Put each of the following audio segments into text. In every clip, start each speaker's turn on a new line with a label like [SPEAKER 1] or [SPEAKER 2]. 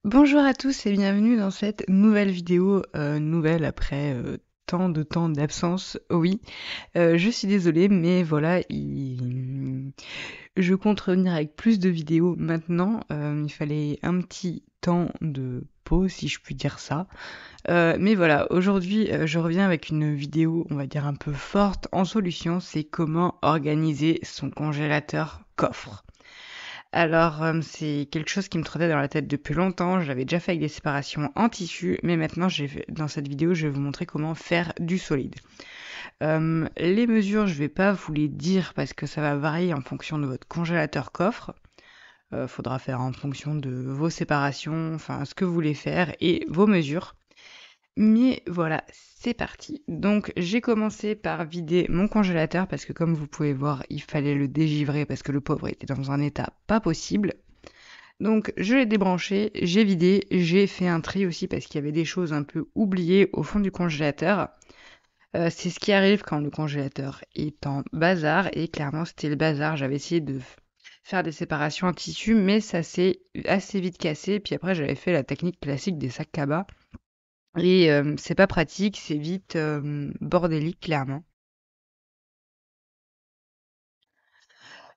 [SPEAKER 1] Bonjour à tous et bienvenue dans cette nouvelle vidéo, nouvelle après tant de temps d'absence. Oui, je suis désolée, mais voilà, je compte revenir avec plus de vidéos maintenant. Il fallait un petit temps de pause, si je puis dire ça. Mais voilà, aujourd'hui, je reviens avec une vidéo, on va dire un peu forte en solution. C'est comment organiser son congélateur coffre. Alors, c'est quelque chose qui me trottait dans la tête depuis longtemps. Je l'avais déjà fait avec des séparations en tissu, mais maintenant, dans cette vidéo, je vais vous montrer comment faire du solide. Les mesures, je vais pas vous les dire parce que ça va varier en fonction de votre congélateur coffre. Faudra faire en fonction de vos séparations, enfin ce que vous voulez faire et vos mesures. Mais voilà, c'est parti. Donc j'ai commencé par vider mon congélateur parce que comme vous pouvez voir, il fallait le dégivrer parce que le pauvre était dans un état pas possible. Donc je l'ai débranché, j'ai vidé, j'ai fait un tri aussi parce qu'il y avait des choses un peu oubliées au fond du congélateur. C'est ce qui arrive quand le congélateur est en bazar et clairement c'était le bazar. J'avais essayé de faire des séparations en tissu mais ça s'est assez vite cassé. Puis après j'avais fait la technique classique des sacs cabas et c'est pas pratique, c'est vite bordélique clairement.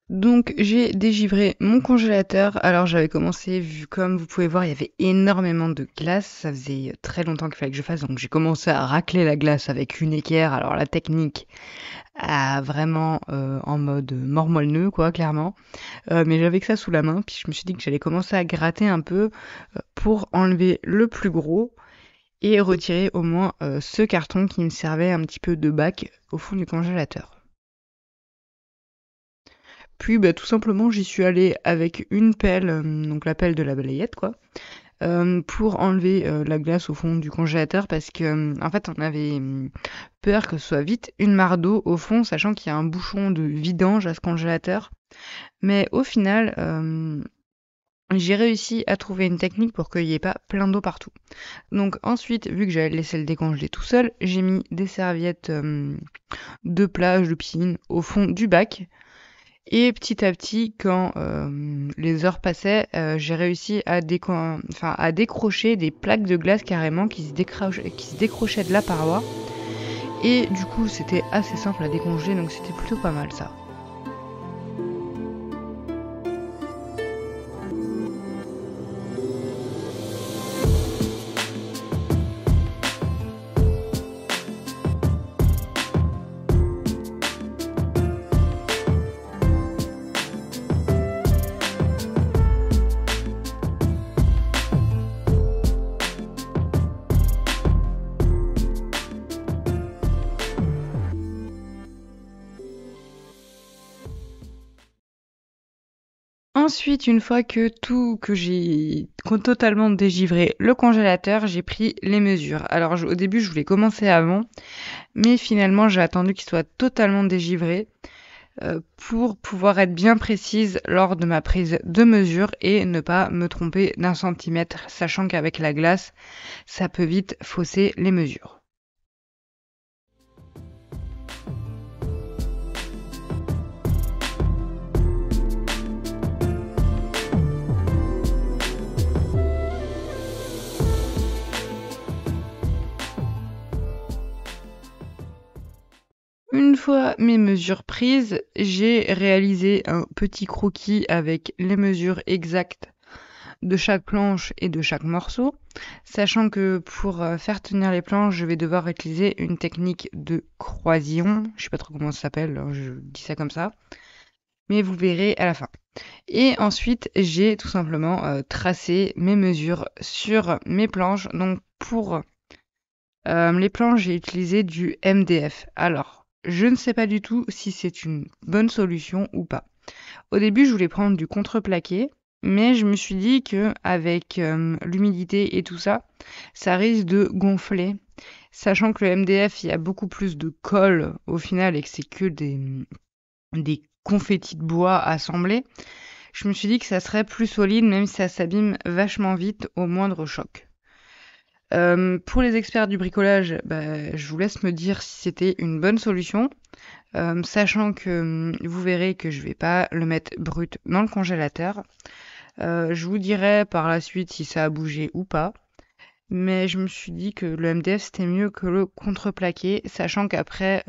[SPEAKER 1] Donc j'ai dégivré mon congélateur. Alors j'avais commencé, vu comme vous pouvez voir, il y avait énormément de glace. Ça faisait très longtemps qu'il fallait que je fasse. Donc j'ai commencé à racler la glace avec une équerre. Alors la technique a vraiment en mode mormolle-nœud quoi, clairement. Mais j'avais que ça sous la main. Puis je me suis dit que j'allais commencer à gratter un peu pour enlever le plus gros et retirer au moins ce carton qui me servait un petit peu de bac au fond du congélateur. Puis bah, tout simplement j'y suis allée avec une pelle, donc la pelle de la balayette quoi, pour enlever la glace au fond du congélateur parce que en fait on avait peur que ce soit vite une mare d'eau au fond, sachant qu'il y a un bouchon de vidange à ce congélateur. Mais au final, j'ai réussi à trouver une technique pour qu'il n'y ait pas plein d'eau partout. Donc ensuite, vu que j'allais laisser le décongeler tout seul, j'ai mis des serviettes de plage, de piscine au fond du bac. Et petit à petit, quand les heures passaient, j'ai réussi à décrocher des plaques de glace carrément qui se décrochaient de la paroi. Et du coup, c'était assez simple à décongeler, donc c'était plutôt pas mal ça. Ensuite, une fois que j'ai totalement dégivré le congélateur, j'ai pris les mesures. Alors au début, je voulais commencer avant, mais finalement, j'ai attendu qu'il soit totalement dégivré pour pouvoir être bien précise lors de ma prise de mesure et ne pas me tromper d'un centimètre, sachant qu'avec la glace, ça peut vite fausser les mesures. Une fois mes mesures prises, j'ai réalisé un petit croquis avec les mesures exactes de chaque planche et de chaque morceau, sachant que pour faire tenir les planches, je vais devoir utiliser une technique de croisillon. Je sais pas trop comment ça s'appelle, alors je dis ça comme ça, mais vous verrez à la fin. Et ensuite, j'ai tout simplement tracé mes mesures sur mes planches. Donc pour les planches, j'ai utilisé du MDF. Alors, je ne sais pas du tout si c'est une bonne solution ou pas. Au début, je voulais prendre du contreplaqué, mais je me suis dit que avec l'humidité et tout ça, ça risque de gonfler. Sachant que le MDF, il y a beaucoup plus de colle au final et que c'est que des confettis de bois assemblés. Je me suis dit que ça serait plus solide, même si ça s'abîme vachement vite au moindre choc. Pour les experts du bricolage, bah, je vous laisse me dire si c'était une bonne solution, sachant que vous verrez que je vais pas le mettre brut dans le congélateur. Je vous dirai par la suite si ça a bougé ou pas. Mais je me suis dit que le MDF c'était mieux que le contreplaqué, sachant qu'après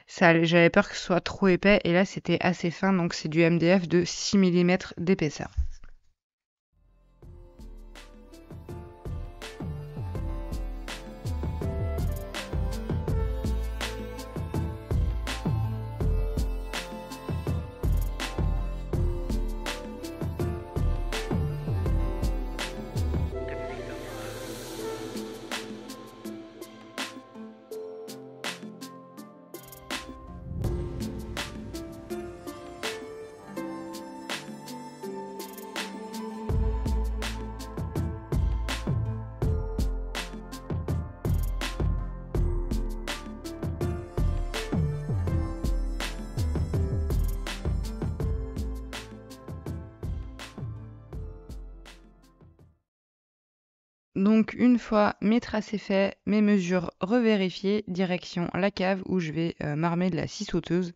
[SPEAKER 1] j'avais peur que ce soit trop épais et là c'était assez fin, donc c'est du MDF de 6 mm d'épaisseur. Donc une fois mes tracés faits, mes mesures revérifiées, direction la cave où je vais m'armer de la scie sauteuse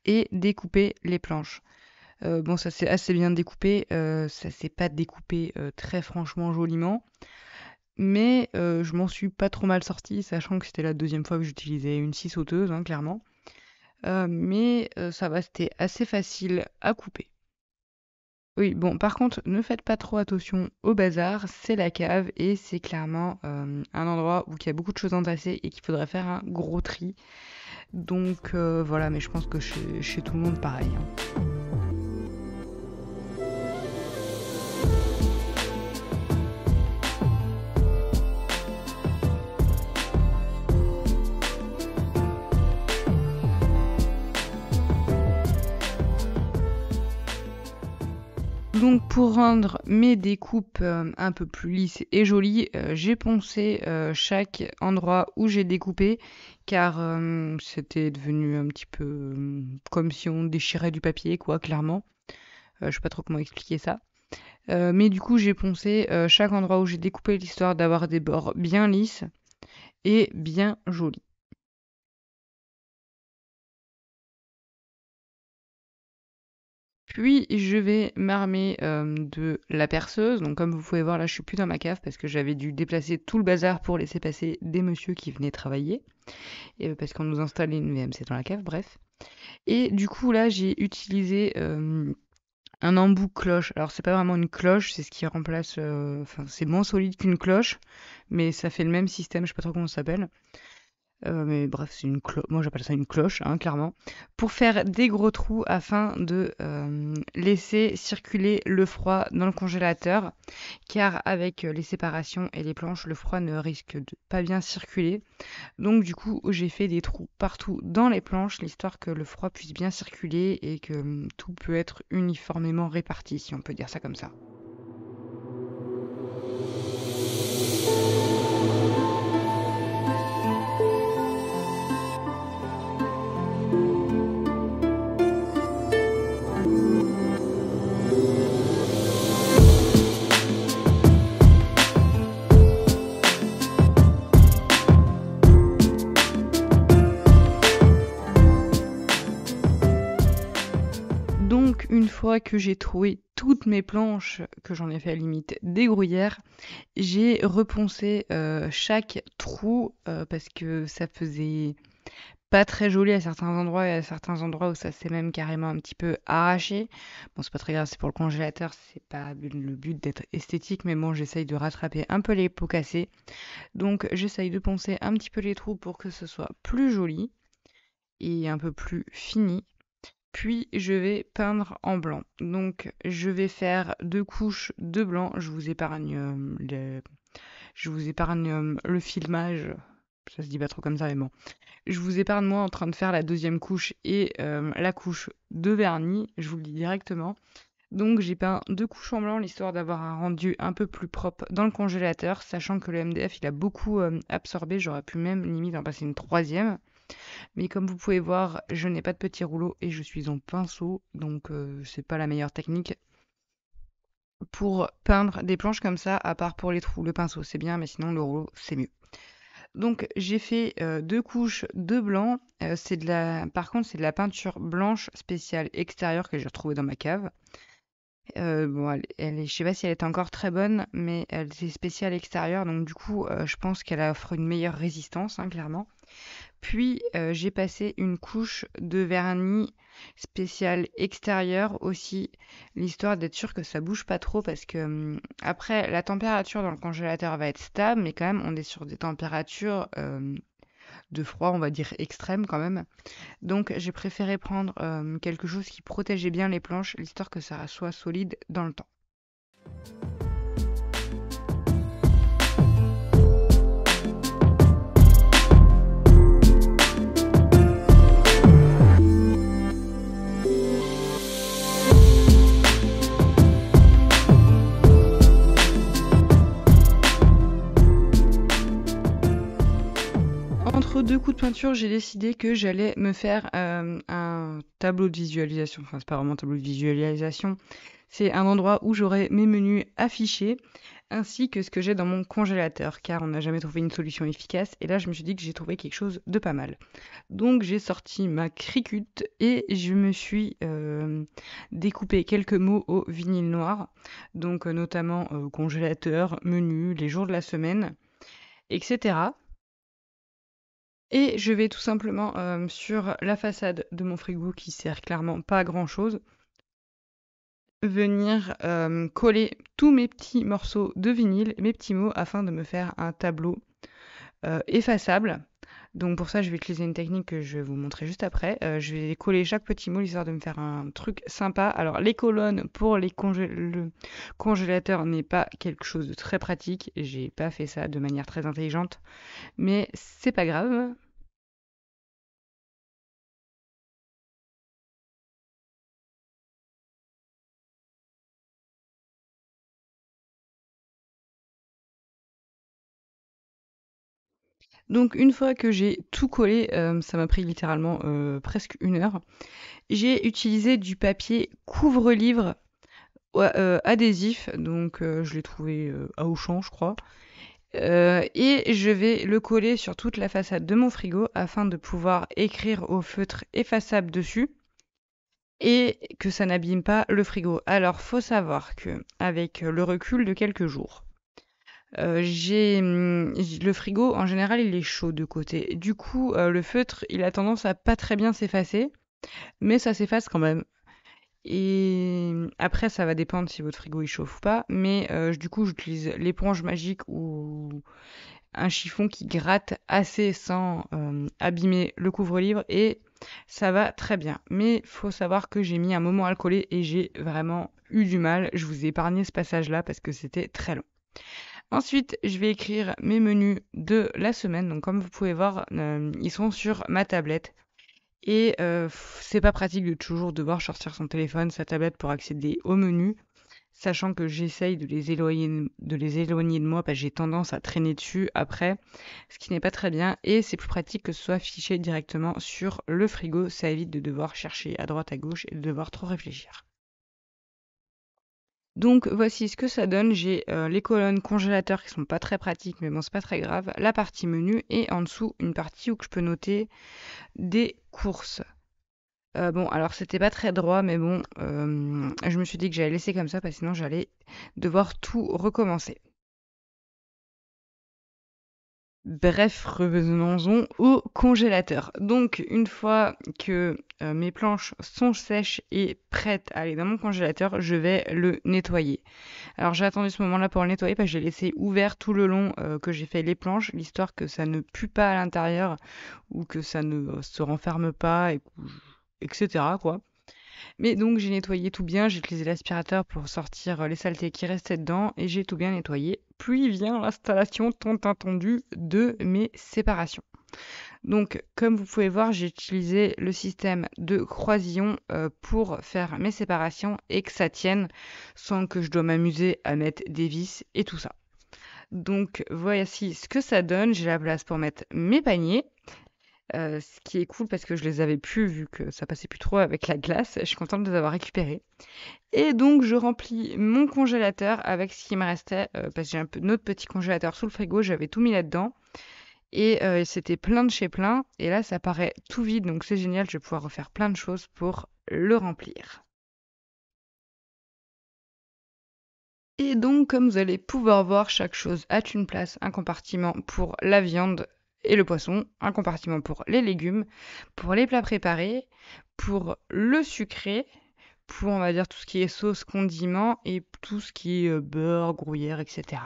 [SPEAKER 1] et découper les planches. Bon, ça s'est assez bien découpé, ça s'est pas découpé très franchement joliment, mais je m'en suis pas trop mal sortie, sachant que c'était la deuxième fois que j'utilisais une scie sauteuse, hein, clairement. Mais ça va, c'était assez facile à couper. Oui, bon, par contre, ne faites pas trop attention au bazar, c'est la cave et c'est clairement un endroit où il y a beaucoup de choses entassées et qu'il faudrait faire un gros tri. Donc voilà, mais je pense que chez tout le monde pareil, hein. Donc pour rendre mes découpes un peu plus lisses et jolies, j'ai poncé chaque endroit où j'ai découpé car c'était devenu un petit peu comme si on déchirait du papier, quoi, clairement. Je sais pas trop comment expliquer ça. Mais du coup, j'ai poncé chaque endroit où j'ai découpé l'histoire d'avoir des bords bien lisses et bien jolis. Puis je vais m'armer de la perceuse. Donc comme vous pouvez voir là, je suis plus dans ma cave parce que j'avais dû déplacer tout le bazar pour laisser passer des messieurs qui venaient travailler. Et parce qu'on nous installait une VMC dans la cave, bref. Et du coup là, j'ai utilisé un embout cloche. Alors c'est pas vraiment une cloche, c'est ce qui remplace. Enfin, c'est moins solide qu'une cloche, mais ça fait le même système. Je sais pas trop comment ça s'appelle. Mais bref, c'est une cloche. Moi, j'appelle ça une cloche, hein, clairement. Pour faire des gros trous afin de laisser circuler le froid dans le congélateur. Car avec les séparations et les planches, le froid ne risque de pas bien circuler. Donc, du coup, j'ai fait des trous partout dans les planches, l'histoire que le froid puisse bien circuler et que tout peut être uniformément réparti, si on peut dire ça comme ça. Donc, une fois que j'ai trouvé toutes mes planches, que j'en ai fait à la limite des gruyères, j'ai reponcé chaque trou parce que ça faisait pas très joli à certains endroits et à certains endroits où ça s'est même carrément un petit peu arraché. Bon, c'est pas très grave, c'est pour le congélateur, c'est pas le but d'être esthétique, mais bon, j'essaye de rattraper un peu les pots cassés. Donc, j'essaye de poncer un petit peu les trous pour que ce soit plus joli et un peu plus fini. Puis je vais peindre en blanc. Donc je vais faire 2 couches de blanc. Je vous épargne le filmage. Ça se dit pas trop comme ça, mais bon. Je vous épargne moi en train de faire la deuxième couche et la couche de vernis. Je vous le dis directement. Donc j'ai peint 2 couches en blanc, l'histoire d'avoir un rendu un peu plus propre dans le congélateur, sachant que le MDF il a beaucoup absorbé. J'aurais pu même limite en passer une troisième. Mais comme vous pouvez voir, je n'ai pas de petit rouleau et je suis en pinceau, donc c'est pas la meilleure technique pour peindre des planches comme ça, à part pour les trous. Le pinceau c'est bien, mais sinon le rouleau c'est mieux. Donc j'ai fait 2 couches de blanc. Par contre c'est de la peinture blanche spéciale extérieure que j'ai retrouvée dans ma cave. Bon, je sais pas si elle est encore très bonne, mais elle est spéciale extérieure, donc du coup, je pense qu'elle offre une meilleure résistance, hein, clairement. Puis, j'ai passé une couche de vernis spécial extérieur aussi, l'histoire d'être sûr que ça bouge pas trop parce que, après la température dans le congélateur va être stable, mais quand même on est sur des températures, de froid, on va dire extrêmes quand même. Donc j'ai préféré prendre, quelque chose qui protégeait bien les planches, l'histoire que ça soit solide dans le temps. Entre 2 coups de peinture, j'ai décidé que j'allais me faire, un tableau de visualisation. Enfin, c'est pas vraiment un tableau de visualisation, c'est un endroit où j'aurai mes menus affichés, ainsi que ce que j'ai dans mon congélateur, car on n'a jamais trouvé une solution efficace et là, je me suis dit que j'ai trouvé quelque chose de pas mal. Donc j'ai sorti ma Cricut et je me suis, découpé quelques mots au vinyle noir, donc notamment, congélateur, menu, les jours de la semaine et cetera. Et je vais tout simplement, sur la façade de mon frigo qui sert clairement pas à grand-chose, venir, coller tous mes petits morceaux de vinyle, mes petits mots, afin de me faire un tableau, effaçable. Donc pour ça, je vais utiliser une technique que je vais vous montrer juste après. Je vais coller chaque petit mot histoire de me faire un truc sympa. Alors les colonnes pour le congélateur n'est pas quelque chose de très pratique. J'ai pas fait ça de manière très intelligente, mais c'est pas grave. Donc une fois que j'ai tout collé, ça m'a pris littéralement, presque 1 heure. J'ai utilisé du papier couvre-livre adhésif, donc je l'ai trouvé, à Auchan, je crois. Et je vais le coller sur toute la façade de mon frigo afin de pouvoir écrire au feutre effaçable dessus et que ça n'abîme pas le frigo. Alors faut savoir que avec le recul de quelques jours, le frigo, en général, il est chaud de côté. Du coup, le feutre, il a tendance à pas très bien s'effacer, mais ça s'efface quand même. Et après, ça va dépendre si votre frigo il chauffe ou pas. Mais du coup, j'utilise l'éponge magique ou un chiffon qui gratte assez sans abîmer le couvre-livre et ça va très bien. Mais faut savoir que j'ai mis un moment à le coller et j'ai vraiment eu du mal. Je vous ai épargné ce passage-là parce que c'était très long. Ensuite, je vais écrire mes menus de la semaine. Donc, comme vous pouvez voir, ils sont sur ma tablette. Et c'est pas pratique de toujours devoir sortir son téléphone, sa tablette pour accéder aux menus, sachant que j'essaye de les éloigner de moi parce que j'ai tendance à traîner dessus après, ce qui n'est pas très bien. Et c'est plus pratique que ce soit affiché directement sur le frigo. Ça évite de devoir chercher à droite à gauche et de devoir trop réfléchir. Donc voici ce que ça donne. J'ai les colonnes congélateurs qui sont pas très pratiques, mais bon, c'est pas très grave. La partie menu et en dessous une partie où je peux noter des courses. Bon, alors c'était pas très droit, mais bon, je me suis dit que j'allais laisser comme ça parce que sinon j'allais devoir tout recommencer. Bref, revenons-en au congélateur. Donc, une fois que mes planches sont sèches et prêtes à aller dans mon congélateur, je vais le nettoyer. Alors, j'ai attendu ce moment-là pour le nettoyer parce que j'ai laissé ouvert tout le long que j'ai fait les planches, l'histoire que ça ne pue pas à l'intérieur ou que ça ne se renferme pas, etc. quoi. Mais donc j'ai nettoyé tout bien, j'ai utilisé l'aspirateur pour sortir les saletés qui restaient dedans et j'ai tout bien nettoyé. Puis vient l'installation tant attendue de mes séparations. Donc comme vous pouvez voir, j'ai utilisé le système de croisillon pour faire mes séparations et que ça tienne sans que je dois m'amuser à mettre des vis et tout ça. Donc voici ce que ça donne. J'ai la place pour mettre mes paniers. Ce qui est cool parce que je les avais plus vu que ça passait plus trop avec la glace. Je suis contente de les avoir récupérés. Et donc je remplis mon congélateur avec ce qui me restait parce que j'ai un peu notre petit congélateur sous le frigo, j'avais tout mis là-dedans et c'était plein de chez plein et là ça paraît tout vide donc c'est génial, je vais pouvoir refaire plein de choses pour le remplir. Et donc, comme vous allez pouvoir voir, chaque chose a une place, un compartiment pour la viande et le poisson, un compartiment pour les légumes, pour les plats préparés, pour le sucré, pour on va dire tout ce qui est sauce, condiments et tout ce qui est beurre, gruyère, etc.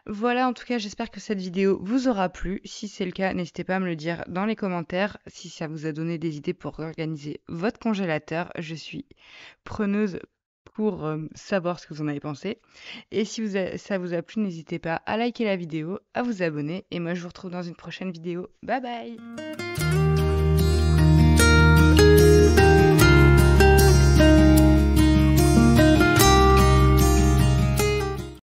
[SPEAKER 1] Voilà, en tout cas, j'espère que cette vidéo vous aura plu. Si c'est le cas, n'hésitez pas à me le dire dans les commentaires. Si ça vous a donné des idées pour organiser votre congélateur, je suis preneuse pour savoir ce que vous en avez pensé. Et si ça vous a plu, n'hésitez pas à liker la vidéo, à vous abonner. Et moi, je vous retrouve dans une prochaine vidéo. Bye bye!